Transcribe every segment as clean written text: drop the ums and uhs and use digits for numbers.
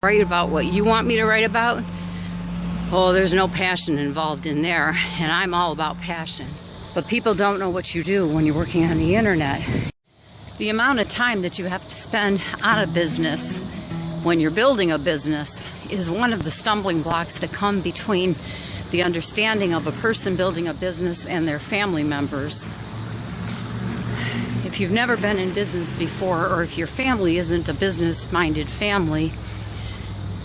Write about what you want me to write about? Oh, there's no passion involved in there, and I'm all about passion. But people don't know what you do when you're working on the internet. The amount of time that you have to spend on a business when you're building a business is one of the stumbling blocks that come between the understanding of a person building a business and their family members. If you've never been in business before, or if your family isn't a business-minded family,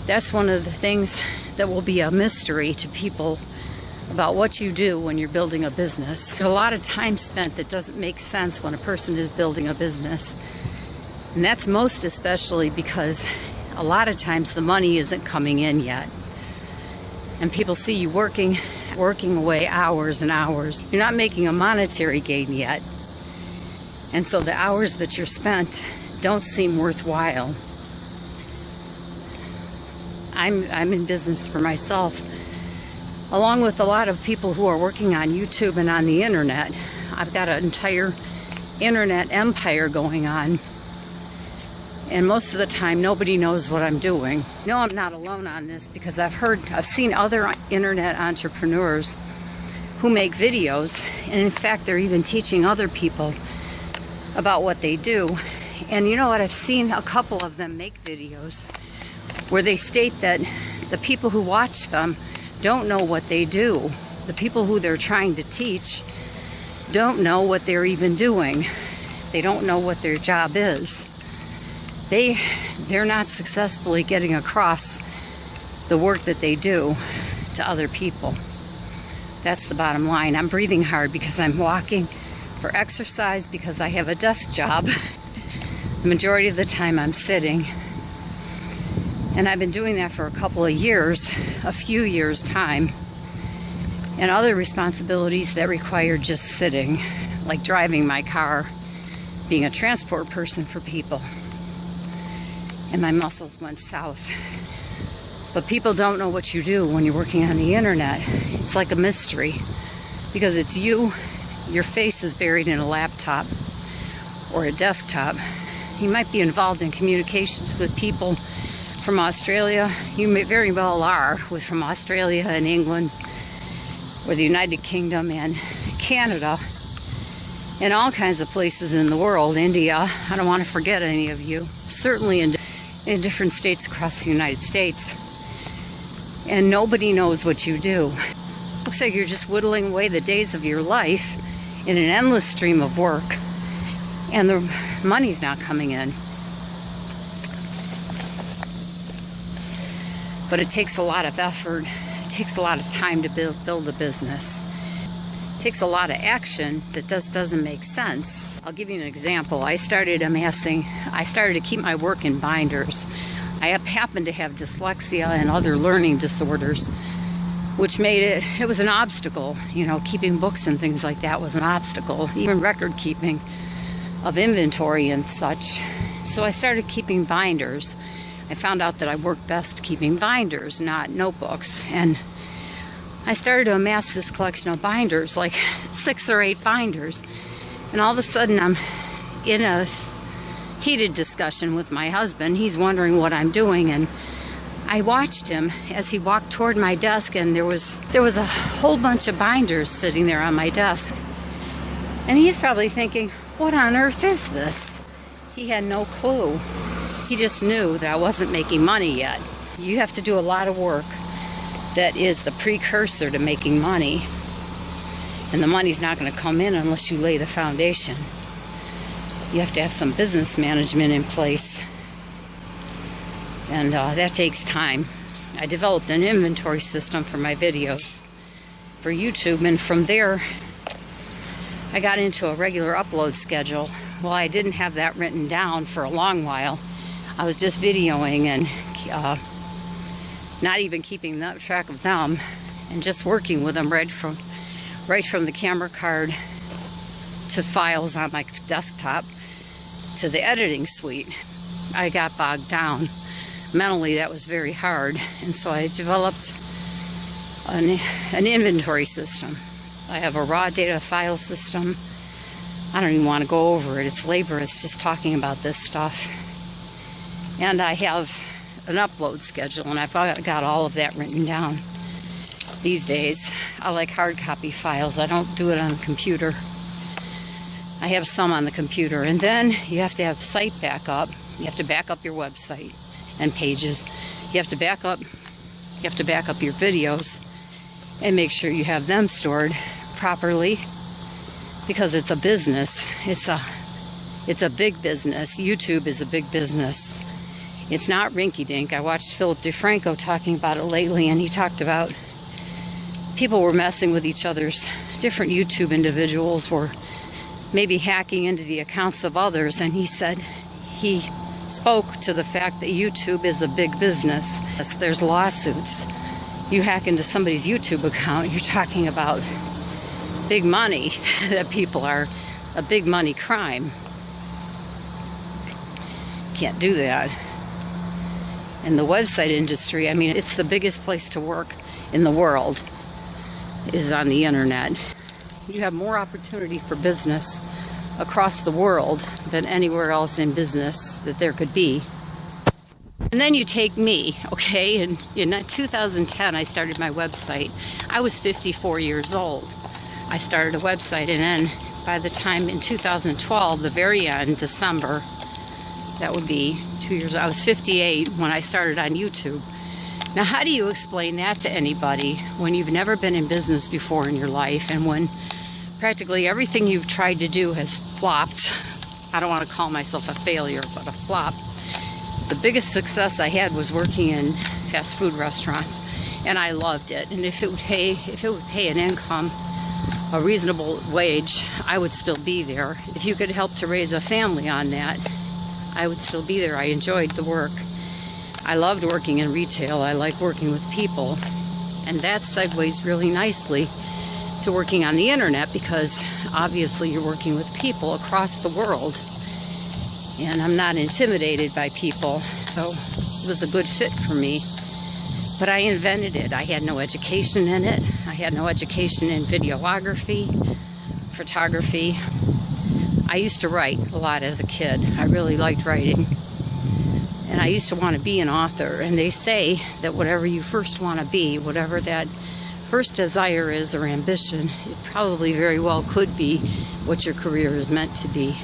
that's one of the things that will be a mystery to people about what you do when you're building a business. There's a lot of time spent that doesn't make sense when a person is building a business. And that's most especially because a lot of times the money isn't coming in yet. And people see you working away hours and hours. You're not making a monetary gain yet. And so the hours that you're spent don't seem worthwhile. I'm in business for myself, along with a lot of people who are working on YouTube and on the internet. I've got an entire internet empire going on, and most of the time nobody knows what I'm doing. No, I'm not alone on this, because I've seen other internet entrepreneurs who make videos, and in fact they're even teaching other people about what they do. And you know what, I've seen a couple of them make videos where they state that the people who watch them don't know what they do. The people who they're trying to teach don't know what they're even doing. They don't know what their job is. They're not successfully getting across the work that they do to other people. That's the bottom line. I'm breathing hard because I'm walking for exercise, because I have a desk job. The majority of the time I'm sitting. And I've been doing that for a couple of years, a few years' time. And other responsibilities that require just sitting, like driving my car, being a transport person for people. And my muscles went south. But people don't know what you do when you're working on the internet. It's like a mystery, because it's you, your face is buried in a laptop or a desktop. You might be involved in communications with people from Australia. You may very well are, from Australia and England, or the United Kingdom and Canada, and all kinds of places in the world. India, I don't want to forget any of you. Certainly in different states across the United States. And nobody knows what you do. Looks like you're just whittling away the days of your life in an endless stream of work, and the money's not coming in. But it takes a lot of effort. It takes a lot of time to build a business. It takes a lot of action that doesn't make sense. I'll give you an example. I started to keep my work in binders. I happen to have dyslexia and other learning disorders, which made it was an obstacle. You know, keeping books and things like that was an obstacle. Even record keeping of inventory and such. So I started keeping binders. I found out that I work best keeping binders, not notebooks. And I started to amass this collection of binders, like 6 or 8 binders. And all of a sudden I'm in a heated discussion with my husband. He's wondering what I'm doing, and I watched him as he walked toward my desk, and there was a whole bunch of binders sitting there on my desk. And he's probably thinking, what on earth is this? He had no clue. He just knew that I wasn't making money yet. You have to do a lot of work that is the precursor to making money. And the money's not going to come in unless you lay the foundation. You have to have some business management in place. And that takes time. I developed an inventory system for my videos for YouTube, and from there I got into a regular upload schedule. Well, I didn't have that written down for a long while. I was just videoing and not even keeping track of them, and just working with them right from the camera card to files on my desktop to the editing suite. I got bogged down. Mentally, that was very hard, and so I developed an inventory system. I have a raw data file system. I don't even want to go over it. It's laborious just talking about this stuff. And I have an upload schedule, and I've got all of that written down these days. I like hard copy files. I don't do it on the computer. I have some on the computer. And then you have to have site backup. You have to back up your website and pages. You have to back up your videos and make sure you have them stored properly, because it's a business. It's a big business. YouTube is a big business. It's not rinky-dink. I watched Philip DeFranco talking about it lately, and he talked about people were messing with each other's. Different YouTube individuals were maybe hacking into the accounts of others, and he said he spoke to the fact that YouTube is a big business. There's lawsuits. You hack into somebody's YouTube account, you're talking about big money that people are, a big money crime. Can't do that. And the website industry, I mean, it's the biggest place to work in the world, is on the internet. You have more opportunity for business across the world than anywhere else in business that there could be. And then you take me, okay? And in 2010, I started my website. I was 54 years old. I started a website, and then by the time in 2012, the very end, December, that would be 2 years, I was 58 when I started on YouTube. Now, how do you explain that to anybody when you've never been in business before in your life, and when practically everything you've tried to do has flopped? I don't want to call myself a failure, but a flop. The biggest success I had was working in fast food restaurants, and I loved it. And if it would pay an income, a reasonable wage, I would still be there. If you could help to raise a family on that, I would still be there. I enjoyed the work. I loved working in retail. I like working with people. And that segues really nicely to working on the internet, because obviously you're working with people across the world. And I'm not intimidated by people, so it was a good fit for me. But I invented it. I had no education in it. I had no education in videography, photography. I used to write a lot as a kid. I really liked writing. And I used to want to be an author. And they say that whatever you first want to be, whatever that first desire is or ambition, it probably very well could be what your career is meant to be.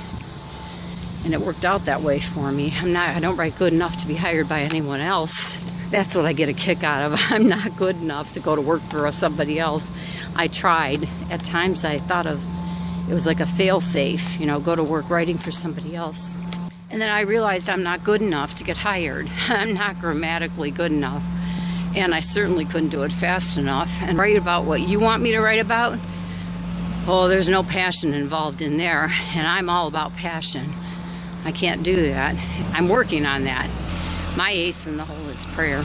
And it worked out that way for me. I don't write good enough to be hired by anyone else. That's what I get a kick out of. I'm not good enough to go to work for somebody else. I tried. At times I thought of it was like a fail-safe, you know, go to work writing for somebody else. And then I realized I'm not good enough to get hired. I'm not grammatically good enough. And I certainly couldn't do it fast enough. And write about what you want me to write about? Oh, there's no passion involved in there. And I'm all about passion. I can't do that. I'm working on that. My ace in the hole is prayer.